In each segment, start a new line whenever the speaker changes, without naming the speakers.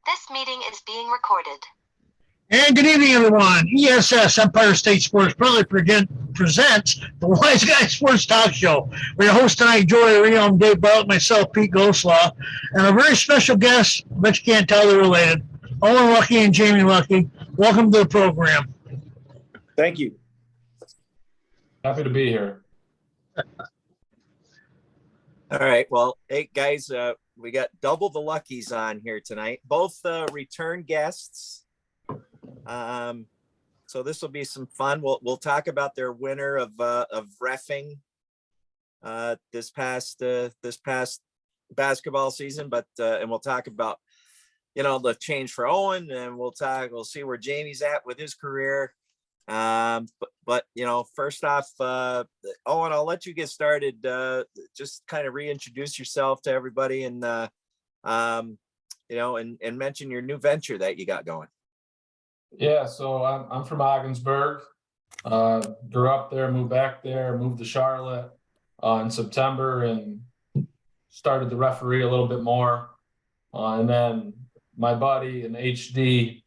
This meeting is being recorded.
And good evening, everyone. ESS, Empire State Sports, proudly presents the Wise Guy Sports Talk Show. We're your host tonight, Joey Rio, Dave Bartlett, myself, Pete Goslaw, and a very special guest, but you can't tell they're related, Owen Luckie and Jamie Luckie. Welcome to the program.
Thank you.
Happy to be here.
All right. Well, hey, guys, we got double the Luckies on here tonight. Both return guests. So this will be some fun. We'll talk about their winner of reffing this past basketball season, but and we'll talk about the change for Owen, and we'll see where Jamie's at with his career. But first off, Owen, I'll let you get started. Just kind of reintroduce yourself to everybody, and and mention your new venture that you got going.
Yeah, so I'm from Ogdensburg. Grew up there, moved back there, moved to Charlotte in September, and started to referee a little bit more. And then my buddy, an HD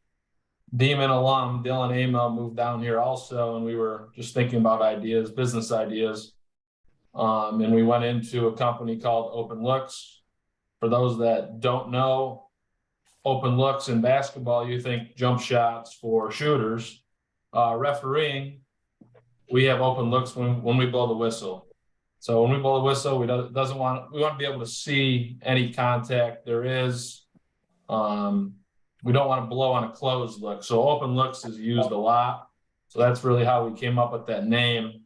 Demon alum, Dylan Amel, moved down here also, and we were just thinking about ideas, business ideas. And we went into a company called Open Looks. For those that don't know, Open Looks in basketball, you think jump shots for shooters. Refereeing, we have Open Looks when we blow the whistle. So when we blow the whistle, we want to be able to see any contact there is. We don't want to blow on a closed look. So Open Looks is used a lot. So that's really how we came up with that name.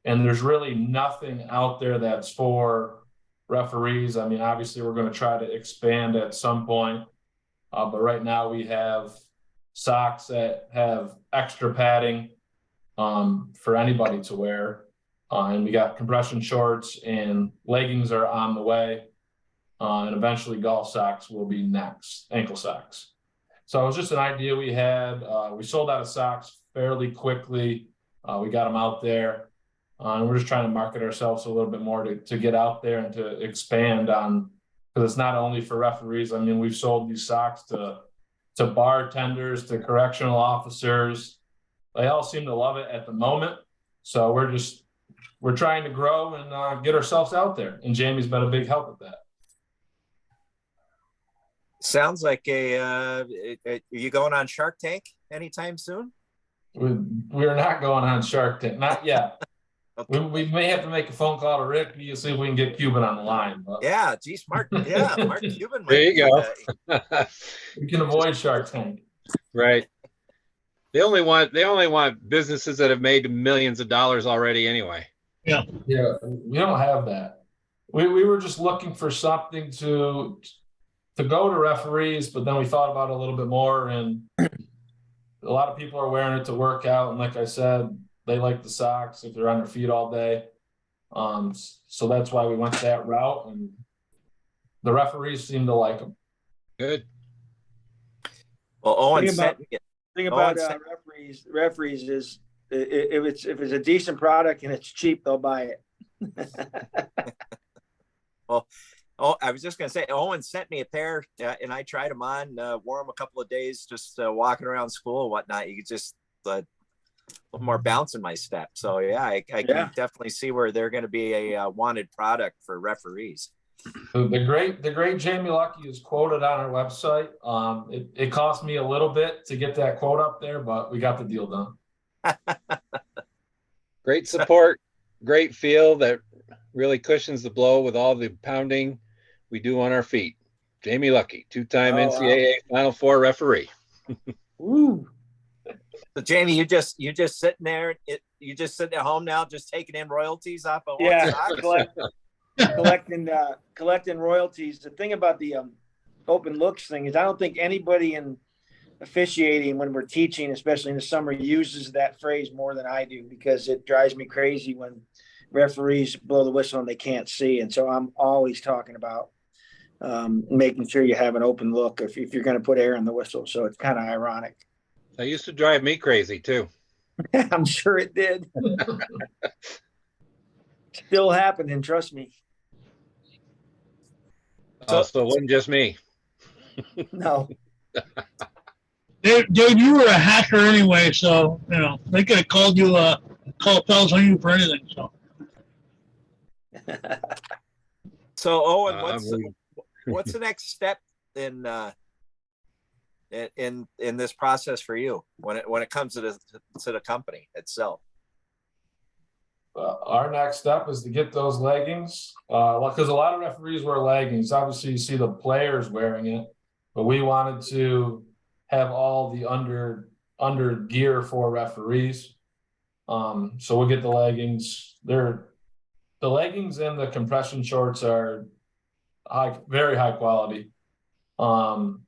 And there's really nothing out there that's for referees. I mean, obviously we're going to try to expand at some point. But right now we have socks that have extra padding for anybody to wear. And we got compression shorts, and leggings are on the way. And eventually golf socks will be next, ankle socks. So it was just an idea we had. We sold out of socks fairly quickly. We got them out there. And we're just trying to market ourselves a little bit more to get out there and to expand on, because it's not only for referees. I mean, we've sold these socks to bartenders, to correctional officers. They all seem to love it at the moment. So we're trying to grow and get ourselves out there. And Jamie's been a big help with that.
Sounds like are you going on Shark Tank anytime soon?
We're not going on Shark Tank, not yet. Okay. We may have to make a phone call to Rick to see if we can get Cuban on the line. But.
Yeah, geez, Mark Cuban.
There you go.
We can avoid Shark Tank.
Right. They only want businesses that have made millions of dollars already anyway.
Yeah. We don't have that. We were just looking for something to go to referees, but then we thought about it a little bit more, and a lot of people are wearing it to work out. And like I said, they like the socks if they're on their feet all day. So that's why we went that route, and the referees seem to like them.
Good.
Well, Owen
thing about referees is if it's a decent product and it's cheap, they'll buy it.
Well, I was just going to say, Owen sent me a pair, and I tried them on, wore them a couple of days, just walking around school and whatnot. You could just a little more bounce in my step. So yeah, I can definitely see where they're going to be a wanted product for referees.
The great Jamie Luckie is quoted on our website. It cost me a little bit to get that quote up there, but we got the deal done.
Great support, great feel that really cushions the blow with all the pounding we do on our feet. Jamie Luckie, two-time NCAA Final Four referee.
Woo.
So Jamie, you just sitting there. You just sitting at home now, just taking in royalties off of
collecting royalties. The thing about the Open Looks thing is, I don't think anybody in officiating, when we're teaching, especially in the summer, uses that phrase more than I do, because it drives me crazy when referees blow the whistle and they can't see. And so I'm always talking about making sure you have an open look if you're going to put air in the whistle. So it's kind of ironic.
That used to drive me crazy too.
I'm sure it did. Still happening, trust me.
So it wasn't just me.
No.
Dave, you were a hacker anyway, so they could have called fouls on you for anything. So.
So Owen,
we-
what's the next step in this process for you when it comes to the company itself?
Our next step is to get those leggings, because a lot of referees wear leggings. Obviously, you see the players wearing it, but we wanted to have all the under gear for referees. So we'll get the leggings. The leggings and the compression shorts are very high quality. And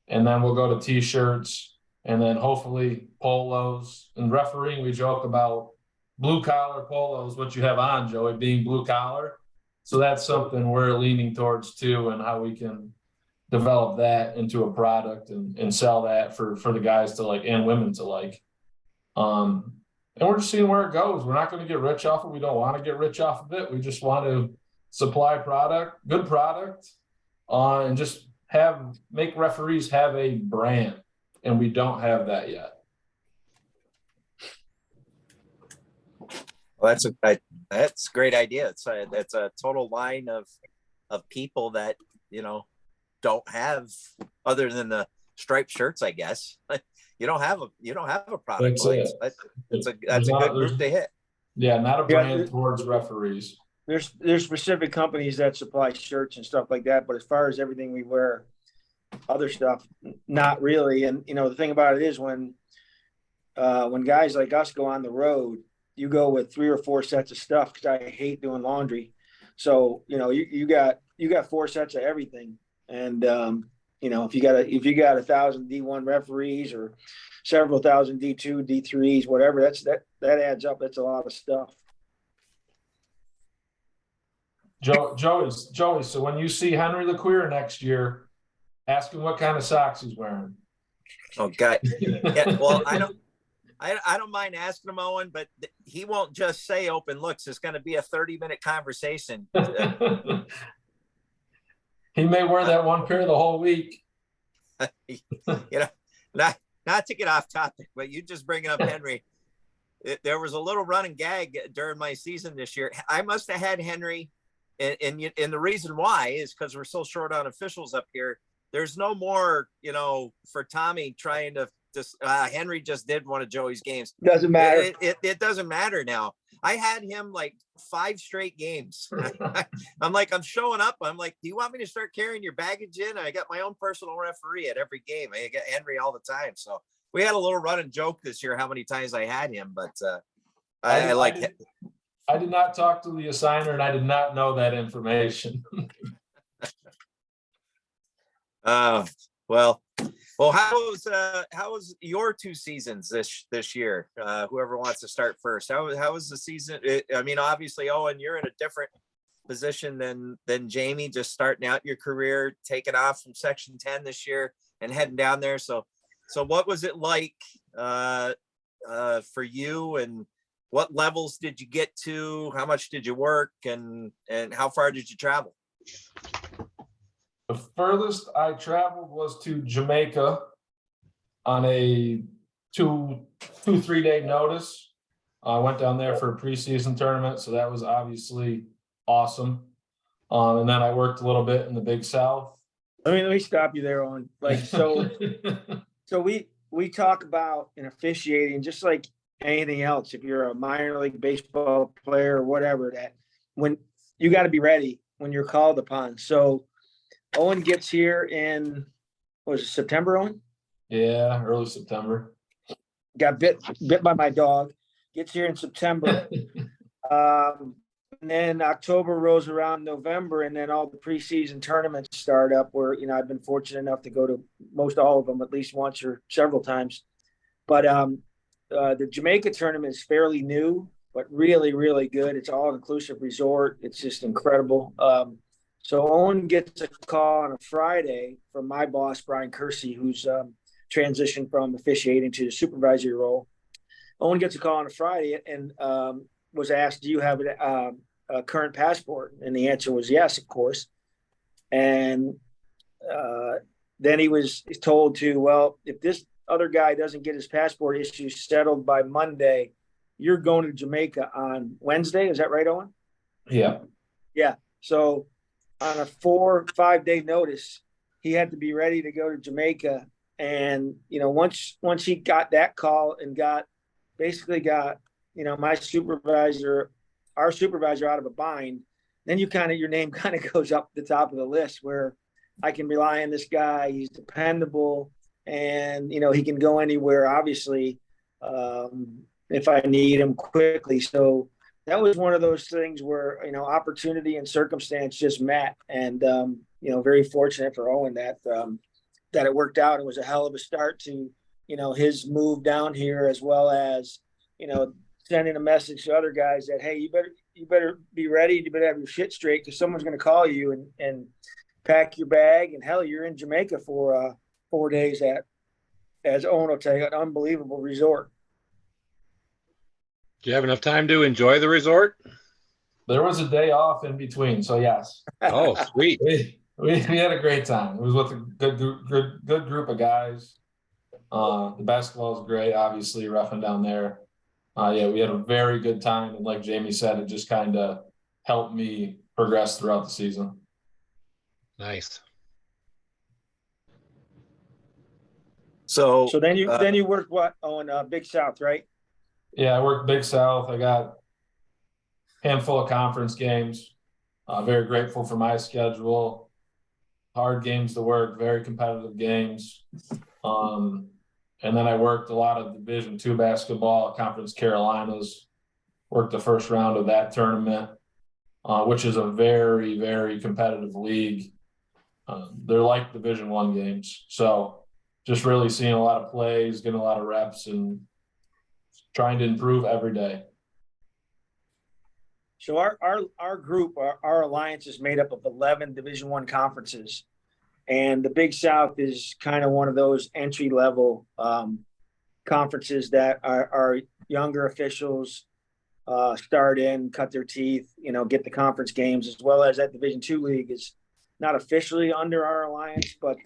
then we'll go to t-shirts, and then hopefully polos. And refereeing, we joke about blue collar polos, what you have on, Joey, being blue collar. So that's something we're leaning towards too, and how we can develop that into a product and sell that for the guys to like and women to like. And we're just seeing where it goes. We're not going to get rich off it. We don't want to get rich off of it. We just want to supply good product, and just make referees have a brand. And we don't have that yet.
Well, that's a great idea. It's a total line of people that don't have, other than the striped shirts, I guess. You don't have a product. That's a good group to hit.
Yeah, not a brand towards referees.
There's specific companies that supply shirts and stuff like that, but as far as everything we wear, other stuff, not really. And the thing about it is when guys like us go on the road, you go with 3 or 4 sets of stuff, because I hate doing laundry. So you got 4 sets of everything, and if you got 1,000 D1 referees or several thousand D2, D3s, whatever, that adds up. That's a lot of stuff.
Joey, so when you see Henry LeQueer next year, ask him what kind of socks he's wearing.
Oh God. Yeah, well, I don't mind asking him, Owen, but he won't just say open looks. It's going to be a 30-minute conversation.
He may wear that one pair the whole week.
Not to get off topic, but you just bringing up Henry. There was a little running gag during my season this year. I must have had Henry, and the reason why is because we're so short on officials up here. There's no more, for Tommy trying to Henry just did one of Joey's games.
Doesn't matter.
It doesn't matter now. I had him like 5 straight games. I'm like, I'm showing up. I'm like, do you want me to start carrying your baggage in? I got my own personal referee at every game. I got Henry all the time. So we had a little running joke this year how many times I had him, but I like it.
I did not talk to the assigner, and I did not know that information.
Well, how was your 2 seasons this year? Whoever wants to start first. How was the season? I mean, obviously, Owen, you're in a different position than Jamie, just starting out your career, taking off from Section 10 this year and heading down there. So what was it like for you, and what levels did you get to? How much did you work, and how far did you travel?
The furthest I traveled was to Jamaica on a 2-3 day notice. I went down there for a preseason tournament, so that was obviously awesome. And then I worked a little bit in the Big South.
Let me stop you there, Owen. So we talk about in officiating, just like anything else. If you're a minor league baseball player or whatever, that when you got to be ready when you're called upon. So Owen gets here in, was it September, Owen?
Yeah, early September.
Got bit by my dog. Gets here in September. And then October rolls around, November, and then all the preseason tournaments start up where, I've been fortunate enough to go to most all of them at least once or several times. But the Jamaica tournament is fairly new, but really, really good. It's all inclusive resort. It's just incredible. So Owen gets a call on a Friday from my boss, Brian Kersey, who's transitioned from officiating to the supervisory role. Owen gets a call on a Friday and was asked, do you have a current passport? And the answer was yes, of course. And then he was told to, well, if this other guy doesn't get his passport issues settled by Monday, you're going to Jamaica on Wednesday. Is that right, Owen?
Yeah.
Yeah. So on a 4 or 5 day notice, he had to be ready to go to Jamaica. And, once he got that call and got, my supervisor, our supervisor out of a bind, then your name kind of goes up the top of the list where I can rely on this guy. He's dependable and, he can go anywhere, obviously, if I need him quickly. So that was one of those things where, opportunity and circumstance just met. And, very fortunate for Owen that it worked out. It was a hell of a start to, his move down here, as well as, sending a message to other guys that, hey, you better be ready. You better have your shit straight because someone's going to call you and pack your bag. And hell, you're in Jamaica for 4 days at, as Owen will tell you, an unbelievable resort.
Do you have enough time to enjoy the resort?
There was a day off in between, so yes.
Oh, sweet.
We had a great time. It was with a good group of guys. The basketball was great, obviously, roughing down there. We had a very good time. And like Jamie said, it just kind of helped me progress throughout the season.
Nice.
So
then you worked what on Big South, right?
Yeah, I worked Big South. I got a handful of conference games. Very grateful for my schedule. Hard games to work, very competitive games. And then I worked a lot of Division II basketball, Conference Carolinas. Worked the first round of that tournament, which is a very, very competitive league. They're like Division I games. So just really seeing a lot of plays, getting a lot of reps, and trying to improve every day.
So our group, our alliance is made up of 11 Division I conferences. And the Big South is kind of one of those entry level conferences that our younger officials start in, cut their teeth, get the conference games, as well as that Division II league is not officially under our alliance, but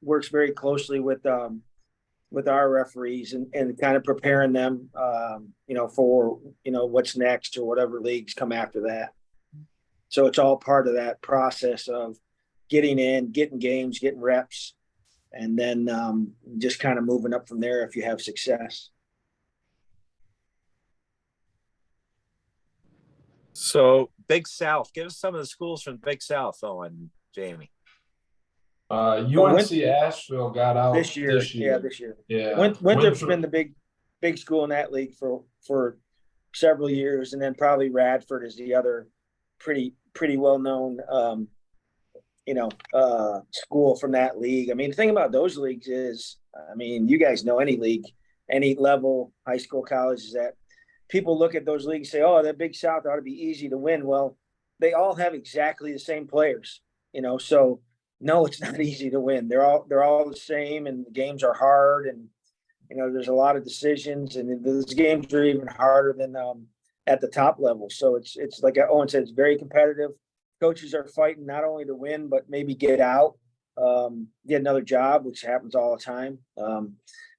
works very closely with our referees and kind of preparing them, for what's next or whatever leagues come after that. So it's all part of that process of getting in, getting games, getting reps, and then just kind of moving up from there if you have success.
So Big South, give us some of the schools from Big South, Owen, Jamie.
UNC Asheville got out
this year. Yeah, this year. Yeah, Winthrop's been the big school in that league for several years, and then probably Radford is the other pretty well known school from that league. I mean, the thing about those leagues is, you guys know any league, any level, high school, college, is that people look at those leagues and say, oh, that Big South ought to be easy to win. Well, they all have exactly the same players, so no, it's not easy to win. They're all the same, and the games are hard, and there's a lot of decisions, and those games are even harder than at the top level. So it's like Owen said, it's very competitive. Coaches are fighting not only to win, but maybe get out, get another job, which happens all the time.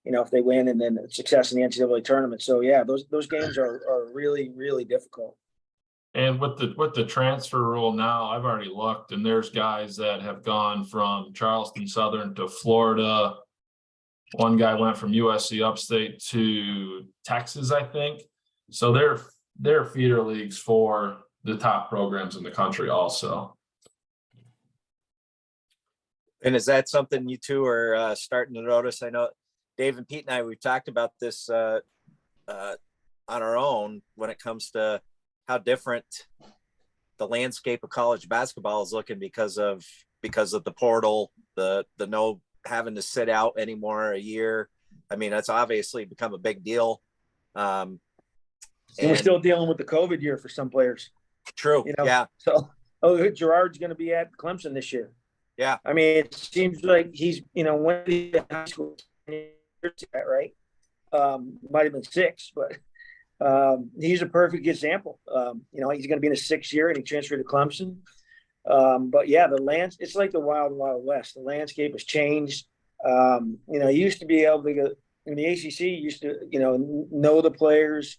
If they win, and then success in the NCAA tournament. So yeah, those games are really, really difficult.
And with the transfer rule now, I've already looked, and there's guys that have gone from Charleston Southern to Florida. One guy went from USC Upstate to Texas, I think. So they're feeder leagues for the top programs in the country also.
And is that something you two are starting to notice? I know Dave and Pete and I, we've talked about this on our own when it comes to how different the landscape of college basketball is looking because of the portal, the no having to sit out anymore a year. That's obviously become a big deal.
And we're still dealing with the COVID year for some players.
True. Yeah.
So, Gerard's going to be at Clemson this year.
Yeah.
It seems like he's, when he's in high school, right? Might have been 6, but he's a perfect example. He's going to be in his 6th year, and he transferred to Clemson. But yeah, it's like the wild, wild west. The landscape has changed. You used to be able to go in the ACC, you used to, know the players,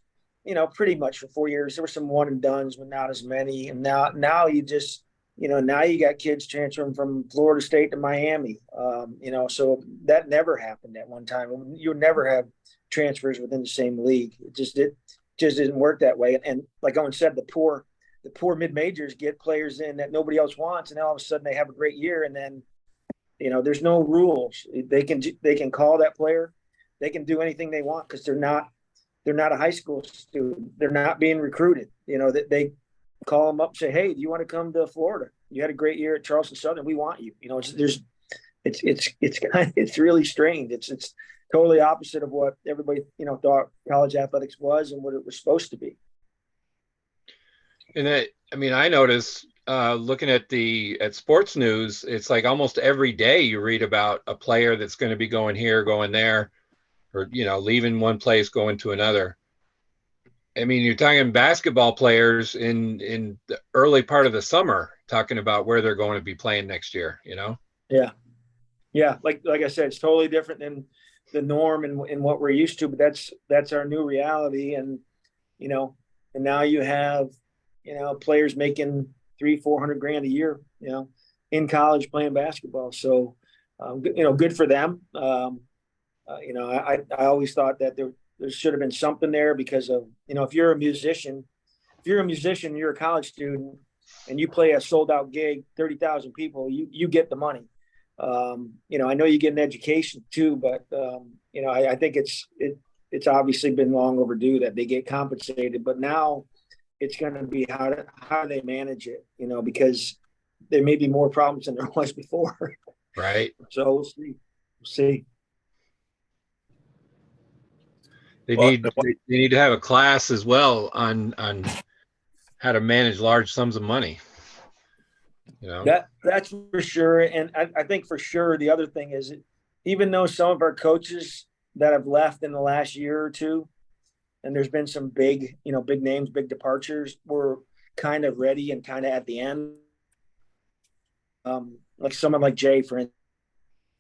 pretty much for 4 years. There were some one and dones, but not as many. And now you just, now you got kids transferring from Florida State to Miami. So that never happened at one time. You would never have transfers within the same league. It just didn't work that way. And like Owen said, the poor mid majors get players in that nobody else wants, and all of a sudden they have a great year, and then there's no rules. They can call that player, they can do anything they want because they're not a high school student. They're not being recruited. That they call them up and say, hey, do you want to come to Florida? You had a great year at Charleston Southern. We want you. It's really strange. It's totally opposite of what everybody thought college athletics was and what it was supposed to be.
And I noticed looking at sports news, it's like almost every day you read about a player that's going to be going here, going there, or leaving one place, going to another. I mean, you're talking basketball players in the early part of the summer talking about where they're going to be playing next year.
Yeah. Like I said, it's totally different than the norm and what we're used to. But that's our new reality, and and now you have players making $300,000-$400,000 a year, in college playing basketball. So, good for them. I always thought that there should have been something there because of, if you're a musician, you're a college student and you play a sold out gig, 30,000 people, you get the money. I know you get an education too, but, I think it's obviously been long overdue that they get compensated, but now it's going to be how they manage it, because there may be more problems than there was before.
Right.
So we'll see.
They need to have a class as well on how to manage large sums of money.
That's for sure. And I think for sure the other thing is, even though some of our coaches that have left in the last year or two, and there's been some big names, big departures, were kind of ready and kind of at the end. Like someone like Jay, for instance,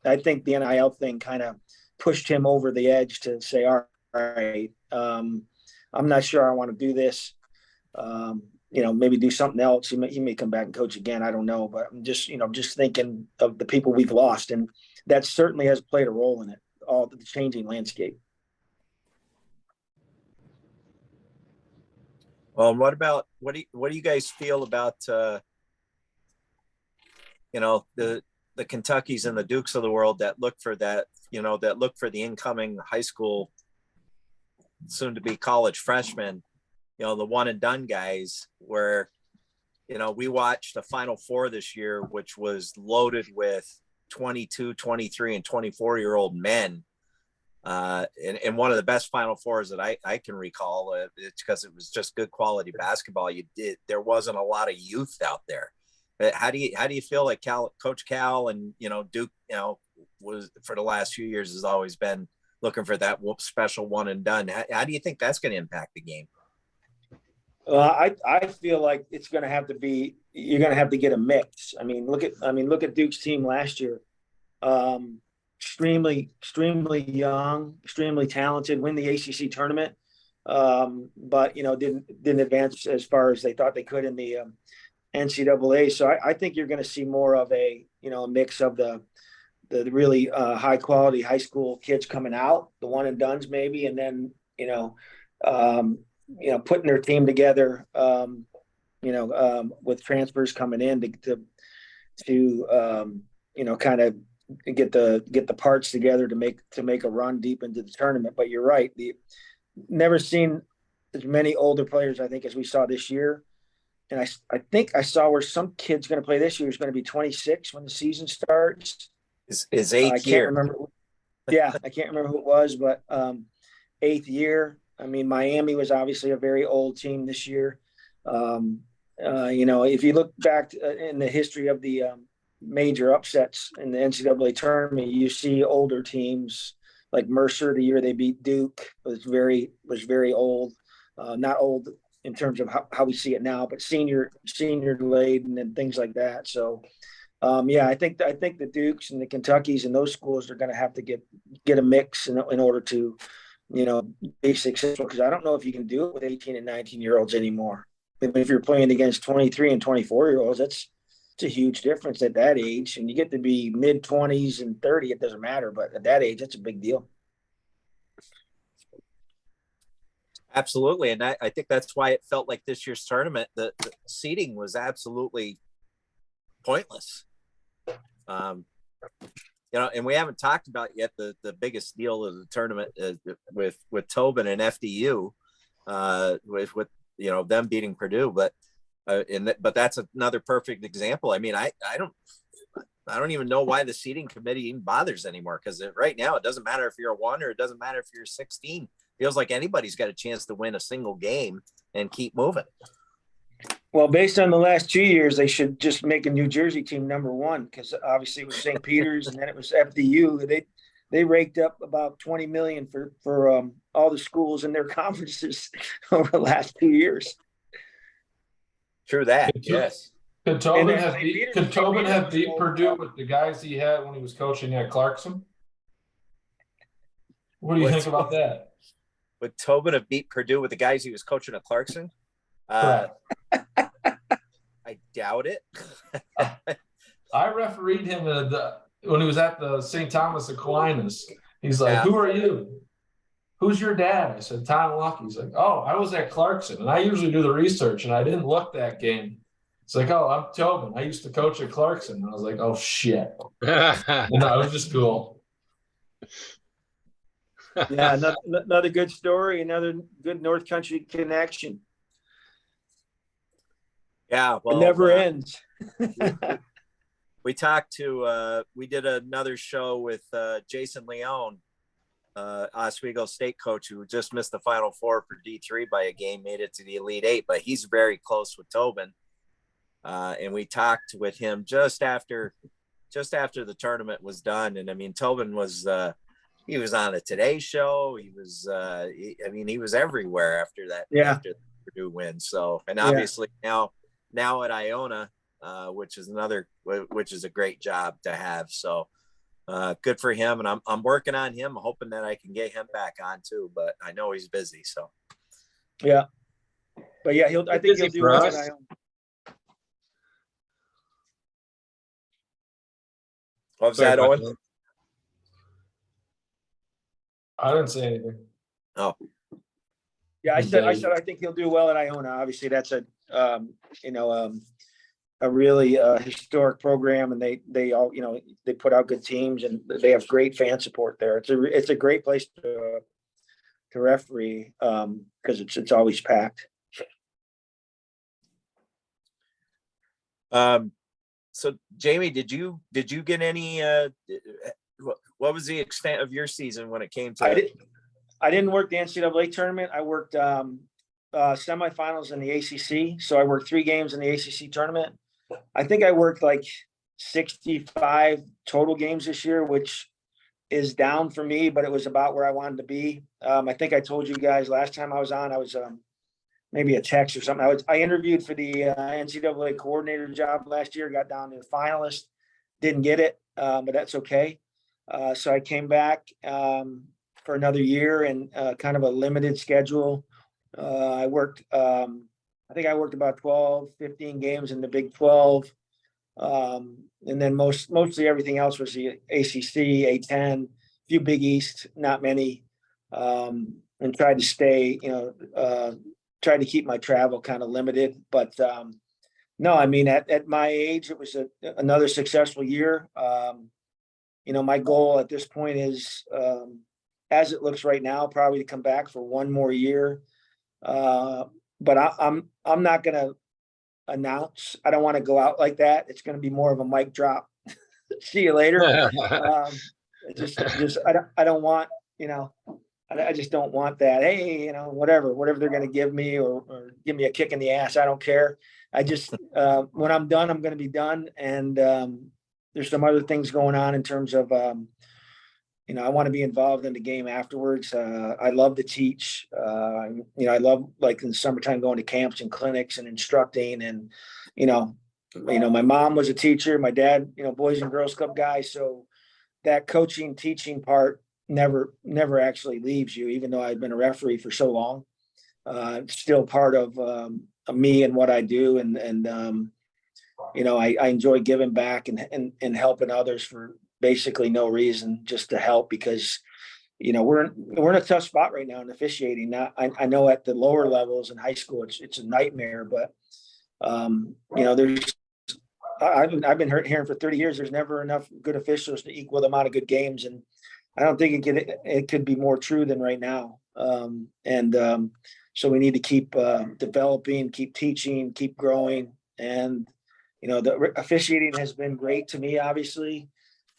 I think the NIL thing kind of pushed him over the edge to say, all right, I'm not sure I want to do this. Maybe do something else. He may come back and coach again. I don't know, but I'm just thinking of the people we've lost, and that certainly has played a role in it, all the changing landscape.
Well, what do you guys feel about the Kentuckys and the Dukes of the world that look for the incoming high school, soon to be college freshmen, the one and done guys, where we watched a Final Four this year, which was loaded with 22, 23, and 24-year-old men. And one of the best Final Fours that I can recall. It's because it was just good quality basketball. There wasn't a lot of youth out there. But how do you feel like Coach Cal and Duke was for the last few years has always been looking for that special one and done. How do you think that's going to impact the game?
I feel like it's going to have to be, you're going to have to get a mix. Look at Duke's team last year. Extremely young, extremely talented, win the ACC tournament. But didn't advance as far as they thought they could in the NCAA. So I think you're going to see more of a mix of the really high quality high school kids coming out, the one and dones maybe, and then putting their team together, with transfers coming in to kind of get the parts together to make a run deep into the tournament. But you're right, never seen as many older players, I think, as we saw this year. And I think I saw where some kid's going to play this year is going to be 26 when the season starts.
His eighth year.
Remember. Yeah, I can't remember who it was, but 8th year. Miami was obviously a very old team this year. If you look back in the history of the major upsets in the NCAA tournament, you see older teams like Mercer. The year they beat Duke was very old. Not old in terms of how we see it now, but senior laden and things like that. So yeah, I think the Dukes and the Kentuckys and those schools are going to have to get a mix in order to, be successful. Because I don't know if you can do it with 18 and 19-year-olds anymore. If you're playing against 23 and 24-year-olds, it's a huge difference at that age. And you get to be mid 20s and 30, it doesn't matter. But at that age, that's a big deal.
Absolutely. And I think that's why it felt like this year's tournament, the seeding was absolutely pointless. And we haven't talked about yet the biggest deal of the tournament with Tobin and FDU, with them beating Purdue, but that's another perfect example. I mean, I don't even know why the seeding committee even bothers anymore, because right now it doesn't matter if you're a 1 or it doesn't matter if you're 16. Feels like anybody's got a chance to win a single game and keep moving.
Well, based on the last 2 years, they should just make a New Jersey team number 1, because obviously it was St. Peter's and then it was FDU. They raked up about $20 million for all the schools in their conferences over the last 2 years.
True that. Yes.
Could Tobin have beat Purdue with the guys he had when he was coaching at Clarkson? What do you think about that?
Would Tobin have beat Purdue with the guys he was coaching at Clarkson?
Correct.
I doubt it.
I refereed him when he was at the St. Thomas Aquinas. He's like, "Who are you? Who's your dad?" I said, "Tom Luckie." He's like, "Oh, I was at Clarkson, and I usually do the research, and I didn't look that game." It's like, "Oh, I'm Tobin. I used to coach at Clarkson." And I was like, "Oh shit." No, it was just cool.
Yeah, another good story, another good North Country connection.
Yeah, well,
it never ends.
we did another show with Jason Leone, Oswego State coach, who just missed the Final Four for D3 by a game, made it to the Elite Eight, but he's very close with Tobin. And we talked with him just after the tournament was done. And I mean, Tobin was he was on the Today Show. He was he was everywhere after that.
Yeah.
After the Purdue win. So, and obviously now at Iona, which is a great job to have. So good for him. And I'm working on him, hoping that I can get him back on too, but I know he's busy. So
yeah. But yeah, I think he'll do well at Iona.
What was that, Owen?
I didn't say anything.
Oh.
Yeah, I said I think he'll do well at Iona. Obviously, that's a really historic program, and they all they put out good teams, and they have great fan support there. It's a great place to referee because it's always packed.
So Jamie, did you get any? What was the extent of your season when it came to?
I didn't work the NCAA tournament. I worked semifinals in the ACC. So I worked 3 games in the ACC tournament. I think I worked like 65 total games this year, which is down for me, but it was about where I wanted to be. I think I told you guys last time I was on, I was maybe a text or something. I interviewed for the NCAA coordinator job last year, got down to the finalist, didn't get it, but that's okay. So I came back for another year and kind of a limited schedule. I think I worked about 12, 15 games in the Big 12. And then mostly everything else was the ACC, A10, a few Big East, not many. And tried to stay, tried to keep my travel kind of limited. But no, I mean, at my age, it was another successful year. My goal at this point is, as it looks right now, probably to come back for one more year. But I'm not going to announce. I don't want to go out like that. It's going to be more of a mic drop. See you later. I don't want, I just don't want that. Hey, whatever they're going to give me or give me a kick in the ass. I don't care. I just, when I'm done, I'm going to be done. And there's some other things going on in terms of I want to be involved in the game afterwards. I love to teach. I love, like, in the summertime, going to camps and clinics and instructing. And my mom was a teacher. My dad, Boys and Girls Club guy. So that coaching, teaching part never actually leaves you. Even though I've been a referee for so long, it's still part of me and what I do. I enjoy giving back and helping others for basically no reason, just to help, because we're in a tough spot right now in officiating. Now, I know at the lower levels in high school it's a nightmare, but there's I've been hearing for 30 years there's never enough good officials to equal the amount of good games, and I don't think it could be more true than right now. So we need to keep developing, keep teaching, keep growing, and the officiating has been great to me, obviously.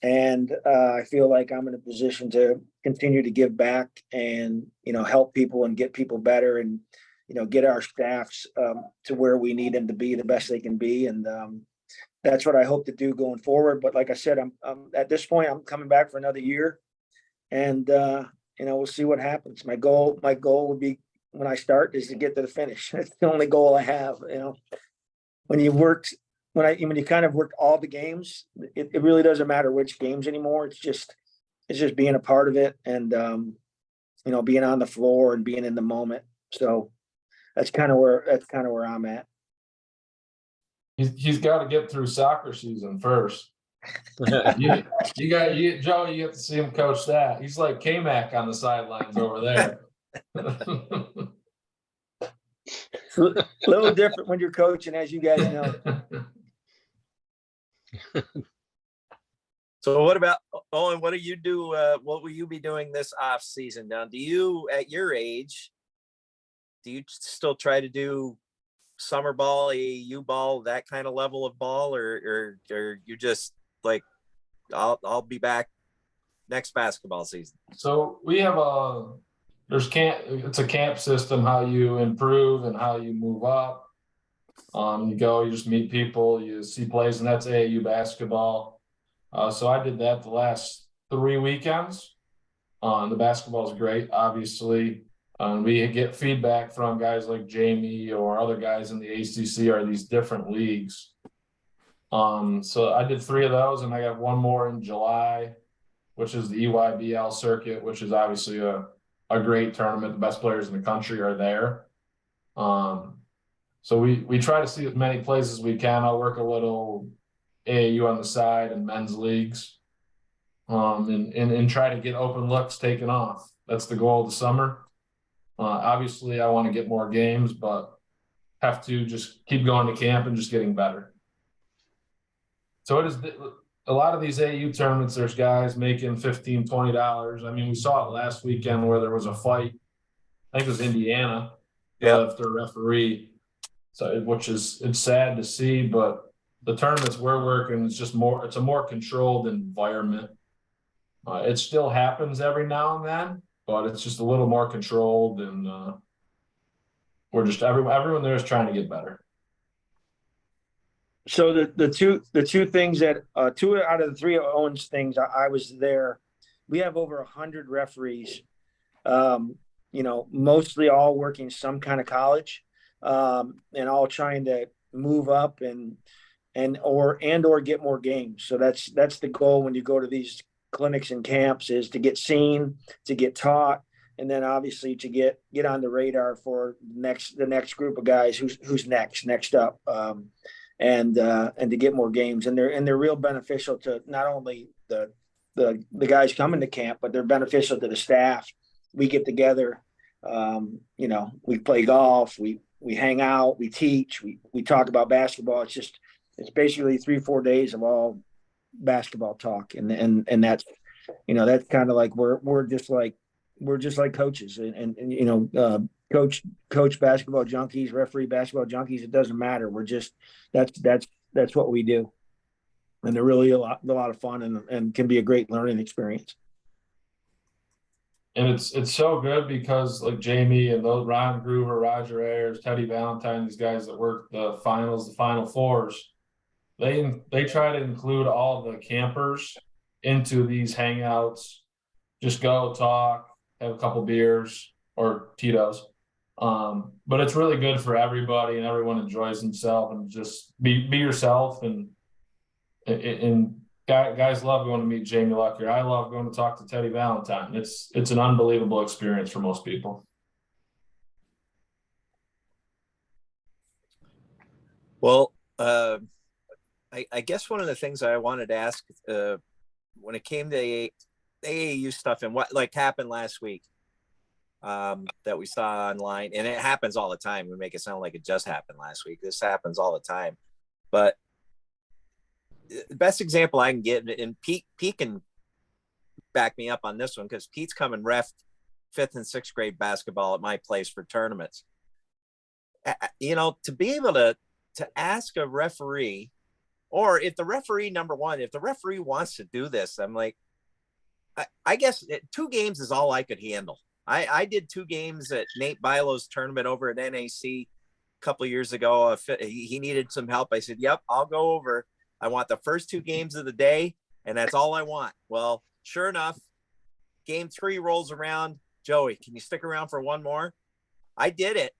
And I feel like I'm in a position to continue to give back and, help people and get people better, and, get our staffs to where we need them to be, the best they can be. And that's what I hope to do going forward. But like I said, I'm at this point, I'm coming back for another year, and, we'll see what happens. My goal would be, when I start, is to get to the finish. That's the only goal I have. When you kind of worked all the games, it really doesn't matter which games anymore. It's just being a part of it, and being on the floor and being in the moment. So that's kind of where I'm at.
He's got to get through soccer season first. you Joe, you get to see him coach that. He's like K-Mac on the sidelines over there.
It's a little different when you're coaching, as you guys know.
So what about Owen? What do you do? What will you be doing this off season? Now, do you, at your age, do you still try to do summer ball, AAU ball, that kind of level of ball, or you just like, I'll be back next basketball season?
So we have it's a camp system, how you improve and how you move up. You just meet people, you see plays, and that's AAU basketball. So I did that the last 3 weekends. The basketball is great, obviously. We get feedback from guys like Jamie or other guys in the ACC or these different leagues. So I did 3 of those, and I got 1 more in July, which is the EYBL circuit, which is obviously a great tournament. The best players in the country are there. So we try to see as many plays as we can. I'll work a little AAU on the side and men's leagues, and try to get open looks taken off. That's the goal of the summer. Obviously, I want to get more games, but have to just keep going to camp and just getting better. So it is a lot of these AAU tournaments, there's guys making $15, $20. I mean, we saw it last weekend where there was a fight. I think it was Indiana.
Yeah.
After a referee. So, it's sad to see, but the tournaments we're working, it's a more controlled environment. It still happens every now and then, but it's just a little more controlled, and we're just everyone there is trying to get better.
So the two things that 2 out of the 3 Owens things, I was there. We have over 100 referees, mostly all working some kind of college, and all trying to move up or get more games. So that's the goal when you go to these clinics and camps, is to get seen, to get taught, and then obviously to get on the radar for the next group of guys who's next up. And to get more games, and they're real beneficial to not only the guys coming to camp, but they're beneficial to the staff. We get together, we play golf, we hang out, we teach, we talk about basketball. It's basically 3-4 days of all basketball talk, and that's that's kind of like we're just like coaches, and coach basketball junkies, referee basketball junkies. It doesn't matter. We're just that's what we do, and they're really a lot of fun, and can be a great learning experience.
And it's so good because like Jamie and those Ron Groover, Roger Ayers, Teddy Valentine, these guys that work the finals, the Final Fours, they try to include all the campers into these hangouts, just go talk, have a couple beers or Tito's. But it's really good for everybody, and everyone enjoys themselves, and just be yourself. And guys love going to meet Jamie Luckie. I love going to talk to Teddy Valentine. It's an unbelievable experience for most people.
Well, I guess one of the things I wanted to ask when it came to AAU stuff and what like happened last week that we saw online, and it happens all the time. We make it sound like it just happened last week. This happens all the time. But the best example I can get, and Pete can back me up on this one because Pete's come and ref 5th and 6th grade basketball at my place for tournaments. You know, to be able to ask a referee, or if the referee, number one, if the referee wants to do this, I'm like, I guess 2 games is all I could handle. I did 2 games at Nate Bilo's tournament over at NAC a couple of years ago. He needed some help. I said, yep, I'll go over. I want the first 2 games of the day, and that's all I want. Well, sure enough, game 3 rolls around. Joey, can you stick around for one more? I did it.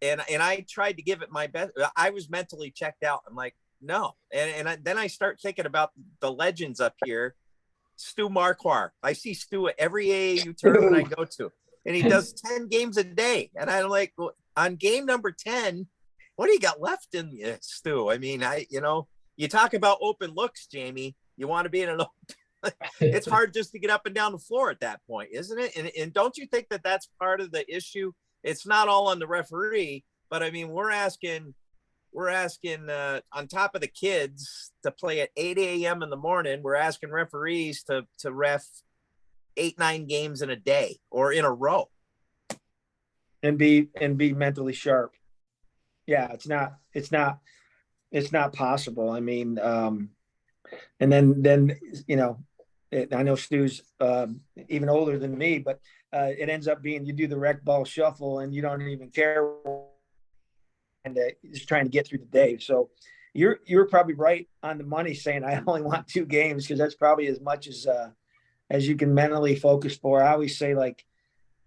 And I tried to give it my best. I was mentally checked out. I'm like, no. Then I start thinking about the legends up here. Stu Marquardt. I see Stu at every AAU tournament I go to, and he does 10 games a day. And I'm like, well, on game number 10, what do you got left in you, Stu? I mean, you talk about open looks, Jamie. You want to be in an open. It's hard just to get up and down the floor at that point, isn't it? And don't you think that that's part of the issue? It's not all on the referee, but I mean, we're asking on top of the kids to play at 8 a.m. in the morning. We're asking referees to ref 8-9 games in a day or in a row,
and be mentally sharp. Yeah, it's not possible. I mean, and then I know Stu's even older than me, but it ends up being you do the rec ball shuffle and you don't even care, and just trying to get through the day. So you're probably right on the money saying I only want 2 games, because that's probably as much as you can mentally focus for. I always say,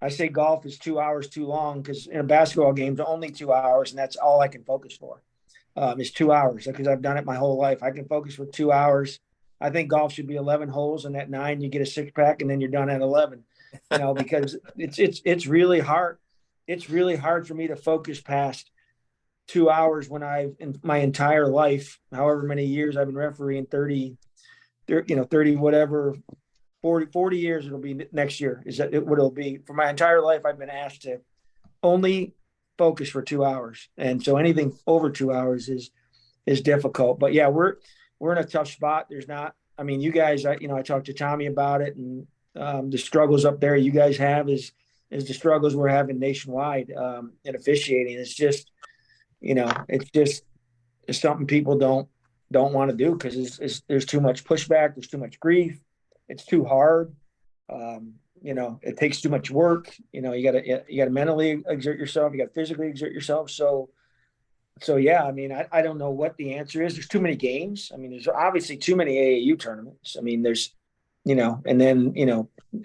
I say golf is 2 hours too long, because in a basketball game it's only 2 hours, and that's all I can focus for. Is 2 hours, because I've done it my whole life. I can focus for 2 hours. I think golf should be 11 holes, and at 9 you get a 6-pack, and then you're done at 11. Because it's really hard. It's really hard for me to focus past 2 hours when in my entire life, however many years I've been refereeing, 30 whatever, 40 years it'll be next year. Is that what it'll be? For my entire life, I've been asked to only focus for 2 hours, and so anything over 2 hours is difficult. But yeah, we're in a tough spot. There's not. I mean, you guys. I talked to Tommy about it, and the struggles up there you guys have is the struggles we're having nationwide in officiating. It's just, it's something people don't want to do, because there's too much pushback, there's too much grief, it's too hard. It takes too much work. You gotta mentally exert yourself, you gotta physically exert yourself. So yeah, I mean, I don't know what the answer is. There's too many games. I mean, there's obviously too many AAU tournaments. I mean, there's, and then,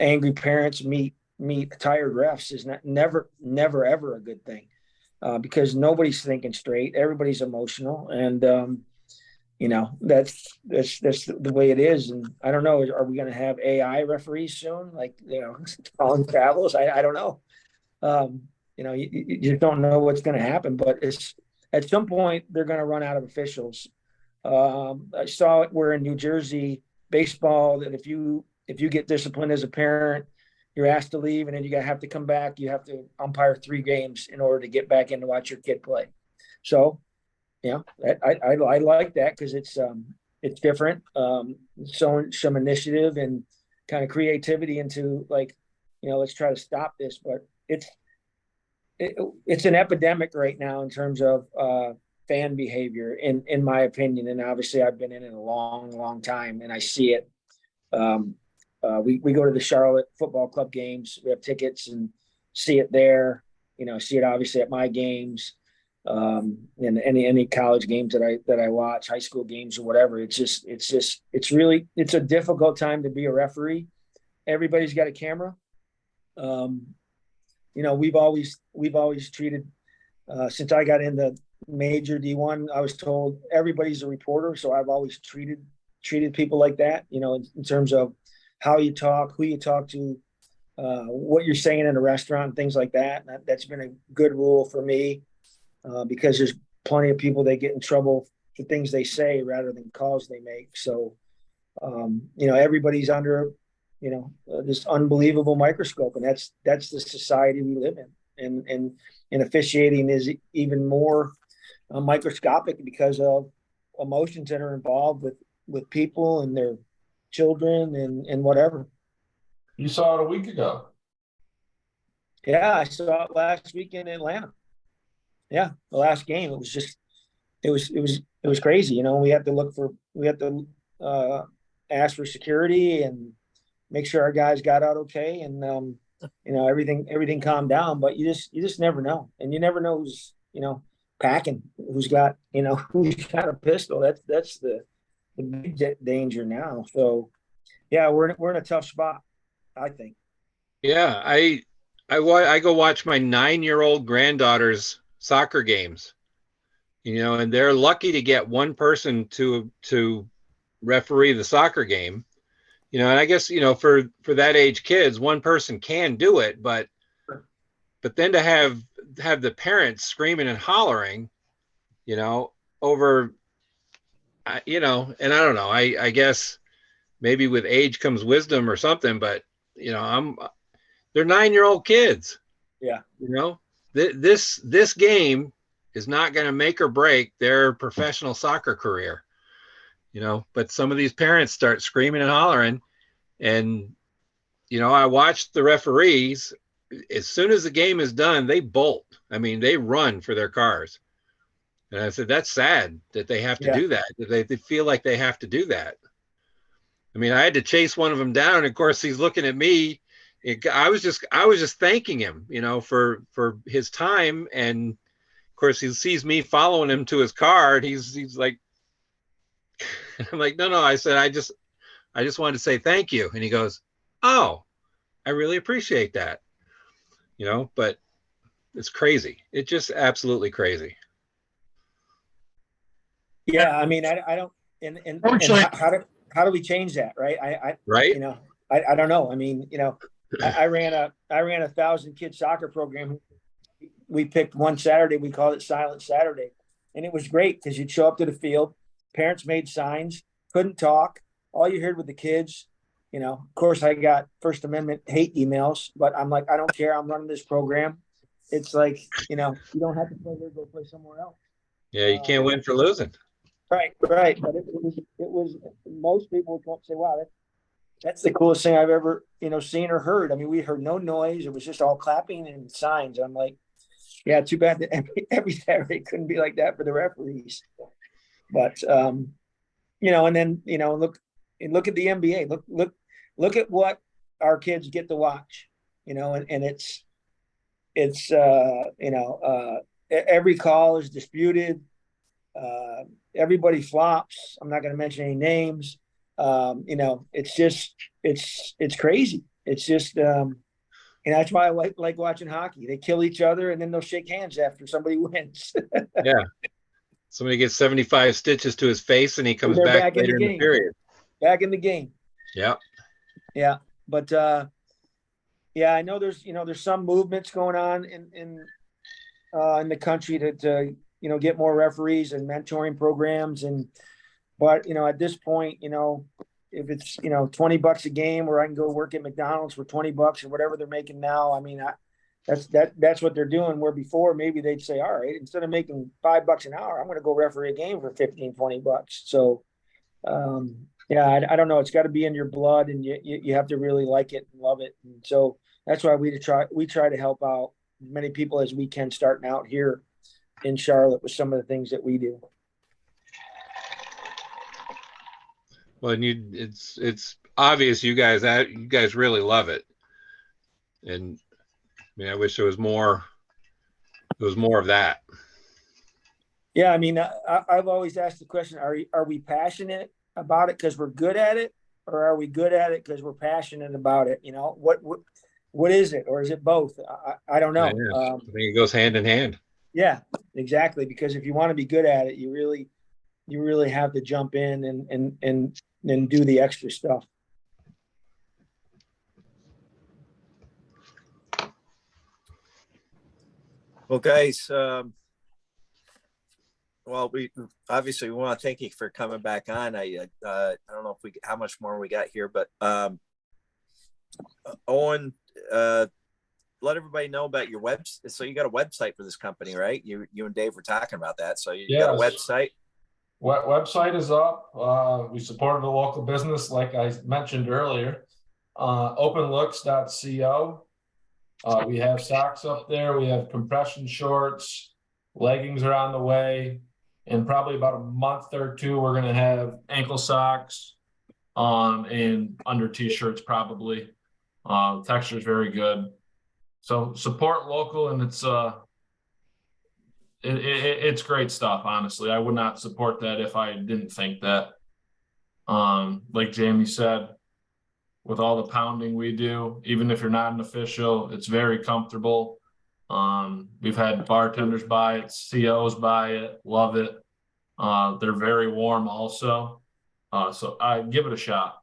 angry parents meet tired refs is never ever a good thing, because nobody's thinking straight. Everybody's emotional, and that's the way it is. And I don't know, are we going to have AI referees soon? Like, calling travels? I don't know. You just don't know what's going to happen, but at some point they're going to run out of officials. I saw it where in New Jersey baseball, that if you get disciplined as a parent, you're asked to leave, and then you have to come back. You have to umpire 3 games in order to get back in to watch your kid play. So, I like that, because it's different. Showing some initiative and kind of creativity into, let's try to stop this. But it's an epidemic right now in terms of fan behavior, in my opinion. And obviously I've been in it a long time, and I see it. We go to the Charlotte Football Club games. We have tickets and see it there. See it obviously at my games, and any college games that I watch, high school games or whatever. It's a difficult time to be a referee. everybody's got a camera. We've always treated, since I got into major D1, I was told everybody's a reporter. So I've always treated people like that, in terms of how you talk, who you talk to, what you're saying in a restaurant, things like that. That's been a good rule for me, because there's plenty of people that get in trouble for things they say rather than calls they make. So, everybody's under, this unbelievable microscope, and that's the society we live in. And officiating is even more microscopic because of emotions that are involved with people and their children and whatever.
You saw it a week ago.
Yeah, I saw it last week in Atlanta. Yeah, the last game. It was crazy. We had to ask for security and make sure our guys got out okay, and everything calmed down. But you just never know, and you never know who's packing, who's got a pistol. That's the big danger now. So yeah, we're in a tough spot, I think.
Yeah, I go watch my 9-year-old granddaughter's soccer games, and they're lucky to get one person to referee the soccer game, and I guess for that age kids, one person can do it, but then to have the parents screaming and hollering, over, and I don't know, I guess maybe with age comes wisdom or something, but they're 9-year-old kids.
Yeah.
This game is not going to make or break their professional soccer career, but some of these parents start screaming and hollering, and, I watched the referees. As soon as the game is done, they bolt. I mean, they run for their cars. And I said, that's sad that they have to do that. That they feel like they have to do that. I mean, I had to chase one of them down. And of course, he's looking at me. I was just thanking him, for his time. And of course, he sees me following him to his car. And he's like, I'm like, no. I said, I just wanted to say thank you. And he goes, oh, I really appreciate that. But it's crazy. It's just absolutely crazy.
Yeah, I mean, I don't, and how do we change that, right?
Right.
I don't know. I mean, I ran a 1,000-kid soccer program. We picked one Saturday. We called it Silent Saturday, and it was great because you'd show up to the field. Parents made signs, couldn't talk. All you heard were the kids. Of course, I got First Amendment hate emails, but I'm like, I don't care. I'm running this program. It's like, you don't have to play here, go play somewhere else.
Yeah, you can't win for losing.
Right. But it was most people would come up and say, wow, that's the coolest thing I've ever, seen or heard. I mean, we heard no noise. It was just all clapping and signs. I'm like, yeah, too bad that every Saturday couldn't be like that for the referees. But, and then, look at the NBA. Look at what our kids get to watch, and it's every call is disputed. Everybody flops. I'm not going to mention any names. It's just, it's crazy. It's just, that's why I like watching hockey. They kill each other and then they'll shake hands after somebody wins.
Yeah. Somebody gets 75 stitches to his face and he comes back later in the period.
Back in the game.
Yeah.
Yeah. But, I know there's some movements going on in the country to get more referees and mentoring programs. But at this point, if it's, $20 a game where I can go work at McDonald's for $20 or whatever they're making now, I mean, that's what they're doing. Where before maybe they'd say, all right, instead of making $5 an hour, I'm going to go referee a game for $15-20. So, I don't know. It's got to be in your blood, and you have to really like it and love it. And so that's why we try to help out as many people as we can starting out here in Charlotte with some of the things that we do.
Well, and it's obvious you guys really love it, and I mean, I wish there was more. There was more of that.
Yeah, I mean, I've always asked the question: Are we passionate about it because we're good at it, or are we good at it because we're passionate about it? You know, what is it, or is it both? I don't know.
I think it goes hand in hand.
Yeah, exactly. Because if you want to be good at it, you really have to jump in and do the extra stuff.
Well, guys, well, we obviously want to thank you for coming back on. I don't know if how much more we got here, but Owen, let everybody know about your website. So you got a website for this company, right? You and Dave were talking about that. So you got a website.
Website is up. We supported a local business, like I mentioned earlier. Openlooks.co. We have socks up there. We have compression shorts. Leggings are on the way. In probably about a month or two, we're going to have ankle socks and under t-shirts probably. Texture is very good. So support local, and it's great stuff, honestly. I would not support that if I didn't think that. Like Jamie said, with all the pounding we do, even if you're not an official, it's very comfortable. We've had bartenders buy it, COs buy it, love it. They're very warm also. So I give it a shot.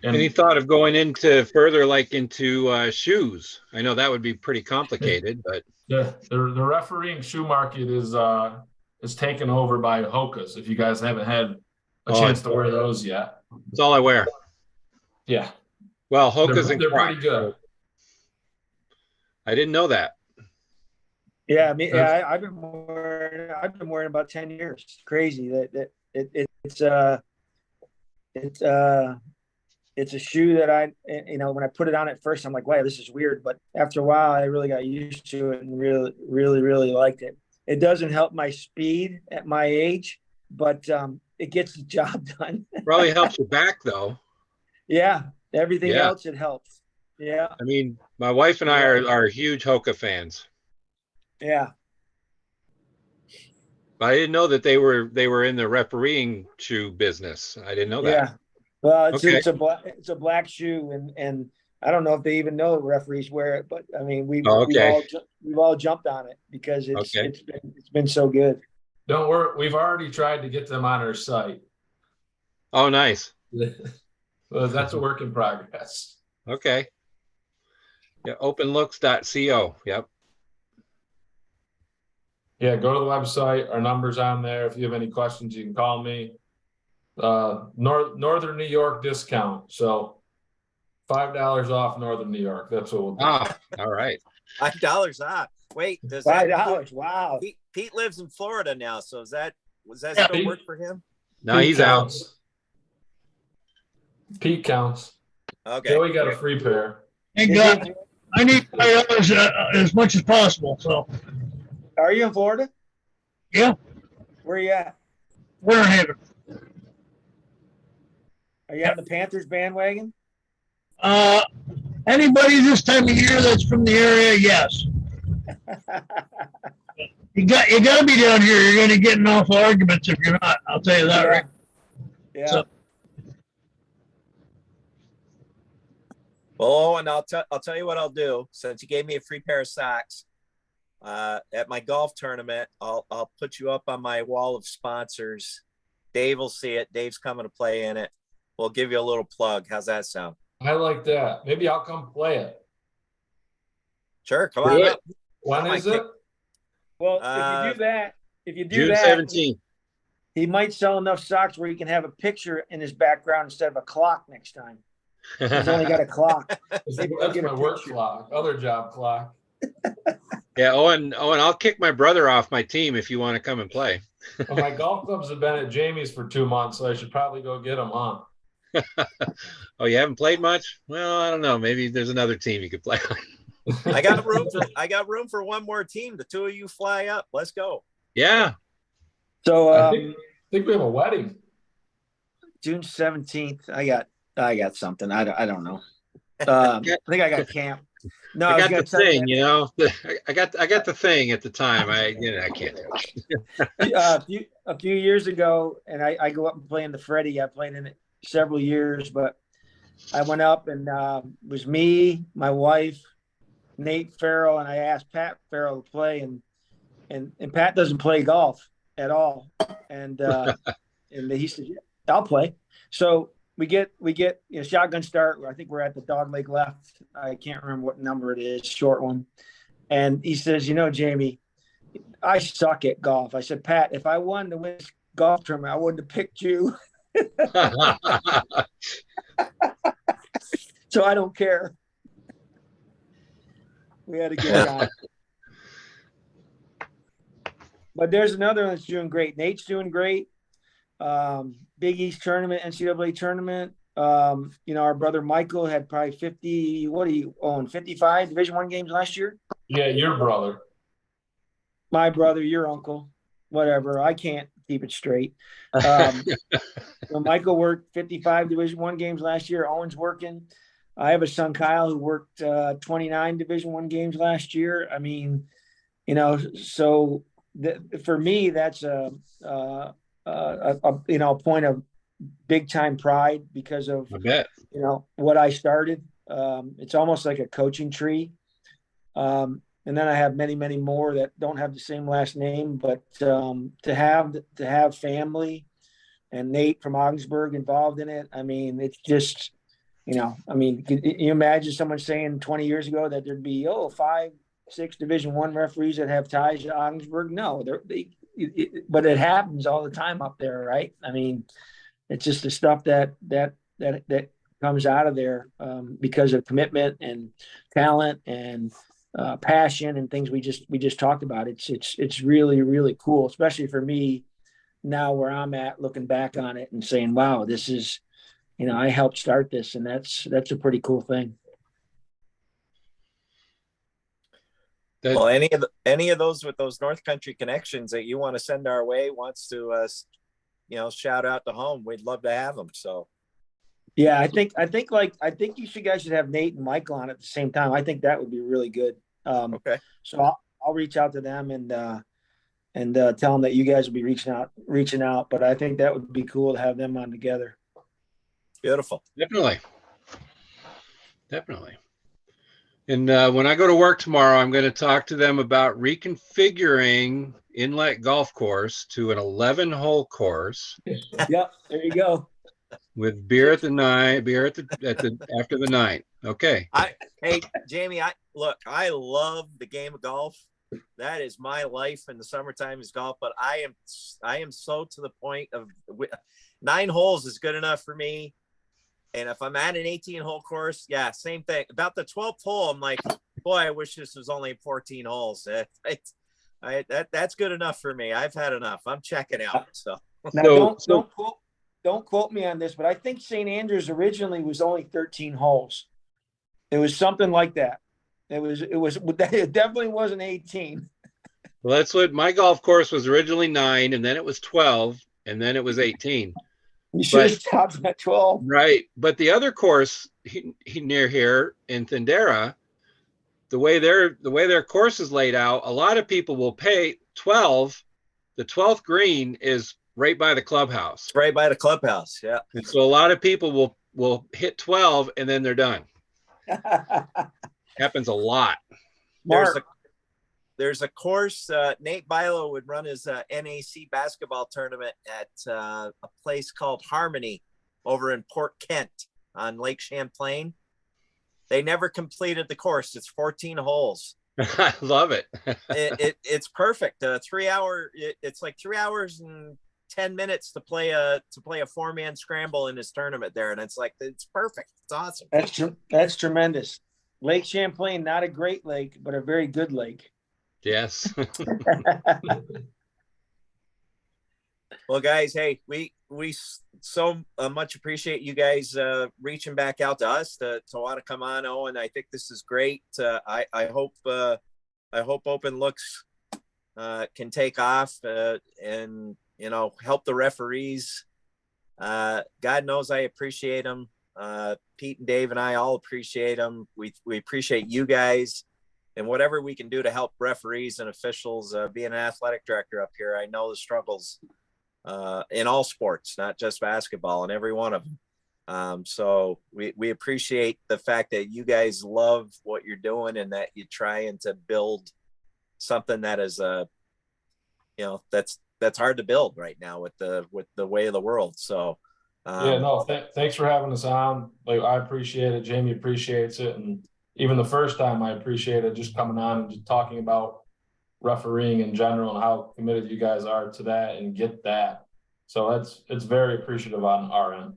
And
any thought of going into further, like into shoes? I know that would be pretty complicated, but
the refereeing shoe market is taken over by Hokas. If you guys haven't had a chance to wear those yet,
it's all I wear.
Yeah.
Well, Hokas and
they're pretty good.
I didn't know that.
Yeah, I mean, yeah, I've been wearing about 10 years. It's crazy that it's a shoe that when I put it on at first, I'm like, wow, this is weird. But after a while, I really got used to it and really liked it. It doesn't help my speed at my age, but it gets the job done.
Probably helps your back though.
Yeah, everything else, it helps. Yeah.
I mean, my wife and I are huge Hoka fans.
Yeah.
But I didn't know that they were in the refereeing shoe business. I didn't know that.
Yeah. Well,
it's
a black shoe, and I don't know if they even know referees wear it, but I mean we've all jumped on it because it's been so good.
Don't worry, we've already tried to get them on our site.
Oh, nice.
Well, that's a work in progress.
Okay. Yeah, openlooks.co. Yep.
Yeah, go to the website. Our number's on there. If you have any questions, you can call me. Northern New York discount. So $5 off Northern New York. That's what we'll do.
Ah, all right.
$5 off. Wait, does
$5? Wow.
Pete lives in Florida now, so was that still work for him?
No, he's out.
Pete counts.
Okay.
Joey got a free pair.
Thank God. I need $5 as much as possible. So.
Are you in Florida?
Yeah.
Where are you at?
Winter Haven.
Are you on the Panthers bandwagon?
Anybody this time of year that's from the area, yes. You got to be down here. You're going to get in awful arguments if you're not. I'll tell you that, right?
Yeah.
So,
well, Owen, I'll tell you what I'll do. Since you gave me a free pair of socks, at my golf tournament, I'll put you up on my wall of sponsors. Dave will see it. Dave's coming to play in it. We'll give you a little plug. How's that sound?
I like that. Maybe I'll come play it.
Sure, come on up.
When is it?
Well, if you do
June
that,
17th.
he might sell enough socks where he can have a picture in his background instead of a clock next time. He's only got a clock.
That's my work clock, other job clock.
Yeah, Owen, I'll kick my brother off my team if you want to come and play.
Well, my golf clubs have been at Jamie's for 2 months, so I should probably go get them on.
Oh, you haven't played much? Well, I don't know. Maybe there's another team you could play on.
I got room for one more team. The two of you fly up. Let's go.
Yeah.
So
I think we have a wedding.
June 17th. I got something. I don't know. I think I got camp. No,
I got the thing, I got the thing at the time. I can't do it.
A few years ago, and I go up and play in the Freddie. I played in it several years, but I went up and it was me, my wife, Nate Farrell, and I asked Pat Farrell to play, and Pat doesn't play golf at all, and he said, yeah, "I'll play." So we get shotgun start. I think we're at the dog leg left. I can't remember what number it is, short one. And he says, Jamie, I suck at golf. I said, Pat, if I wanted to win this golf tournament, I wouldn't have picked you. So I don't care. We had a good time. But there's another one that's doing great. Nate's doing great. Big East tournament, NCAA tournament. Our brother Michael had probably 50. What do you own? 55 Division I games last year.
Yeah, your brother.
My brother, your uncle, whatever. I can't keep it straight. Michael worked 55 Division I games last year. Owen's working. I have a son, Kyle, who worked 29 Division I games last year. I mean, so for me, that's a point of big time pride because of
I bet.
what I started. It's almost like a coaching tree. And then I have many, many more that don't have the same last name, but to have family and Nate from Ogdensburg involved in it. I mean, it's just, could you imagine someone saying 20 years ago that there'd be 5, 6 Division I referees that have ties to Ogdensburg? No, but it happens all the time up there, right? I mean, it's just the stuff that comes out of there because of commitment and talent and passion and things we just talked about. It's really, really cool, especially for me now where I'm at, looking back on it and saying, wow, this is, I helped start this, and that's a pretty cool thing.
Well, any of those with those North Country connections that you want to send our way, wants to shout out to home, we'd love to have them. So
yeah, I think you guys should have Nate and Michael on at the same time. I think that would be really good.
Okay.
So I'll reach out to them and tell them that you guys will be reaching out. But I think that would be cool to have them on together.
Beautiful.
Definitely. And when I go to work tomorrow, I'm going to talk to them about reconfiguring Inlet Golf Course to an 11-hole course.
Yep, there you go.
With beer at the after the 9th. Okay.
Hey, Jamie, I love the game of golf. That is my life in the summertime is golf, but I am so to the point of 9 holes is good enough for me. And if I'm at an 18-hole course, yeah, same thing. About the 12th hole, I'm like, boy, I wish this was only 14 holes. That's good enough for me. I've had enough. I'm checking out. So
now, don't quote me on this, but I think St. Andrews originally was only 13 holes. It was something like that. It definitely wasn't 18.
Well, that's what my golf course was originally 9, and then it was 12, and then it was 18.
You should have stopped at 12.
Right. But the other course near here in Thundera, the way their course is laid out, a lot of people will pay 12. The 12th green is right by the clubhouse.
Right by the clubhouse, yeah.
And so a lot of people will hit 12 and then they're done. Happens a lot.
There's a course, Nate Bilo would run his NAC basketball tournament at a place called Harmony over in Port Kent on Lake Champlain. They never completed the course. It's 14 holes.
I love it.
It's perfect. 3 hour. It's like 3 hours and 10 minutes to play a 4-man scramble in his tournament there, and it's perfect. It's awesome.
That's tremendous. Lake Champlain, not a great lake, but a very good lake.
Yes.
Well, guys, hey, we so much appreciate you guys reaching back out to us to want to come on, Owen. I think this is great. I hope Open Looks can take off and help the referees. God knows I appreciate them. Pete and Dave and I all appreciate them. We appreciate you guys. And whatever we can do to help referees and officials, being an athletic director up here, I know the struggles in all sports, not just basketball, and every one of them. So we appreciate the fact that you guys love what you're doing and that you're trying to build something that is that's hard to build right now with the way of the world. So
Yeah, no, thanks for having us on. Like, I appreciate it. Jamie appreciates it. And even the first time, I appreciated just coming on and just talking about refereeing in general and how committed you guys are to that and get that. So it's very appreciative on our end.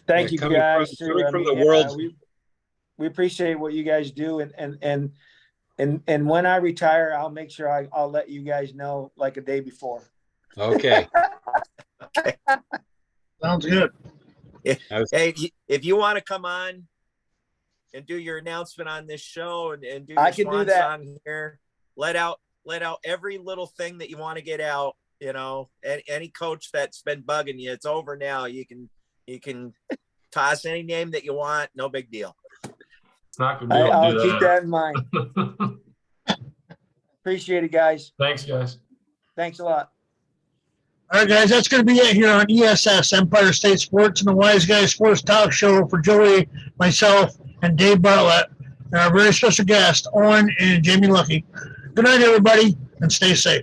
Thank you
coming
guys.
coming from the world.
We appreciate what you guys do, and when I retire, I'll make sure I'll let you guys know like a day before.
Okay.
Sounds good.
Hey, if you want to come on and do your announcement on this show and do your
I can do that.
song here, let out every little thing that you want to get out. You know, any coach that's been bugging you, it's over now. You can toss any name that you want. No big deal.
It's not gonna be able to
I'll
do
keep that in mind. Appreciate it, guys.
Thanks, guys.
Thanks a lot.
All right, guys, that's going to be it here on ESS, Empire State Sports and the Wise Guys Sports Talk Show for Joey, myself, and Dave Bartlett, and our very special guest, Owen and Jamie Luckie. Good night, everybody, and stay safe.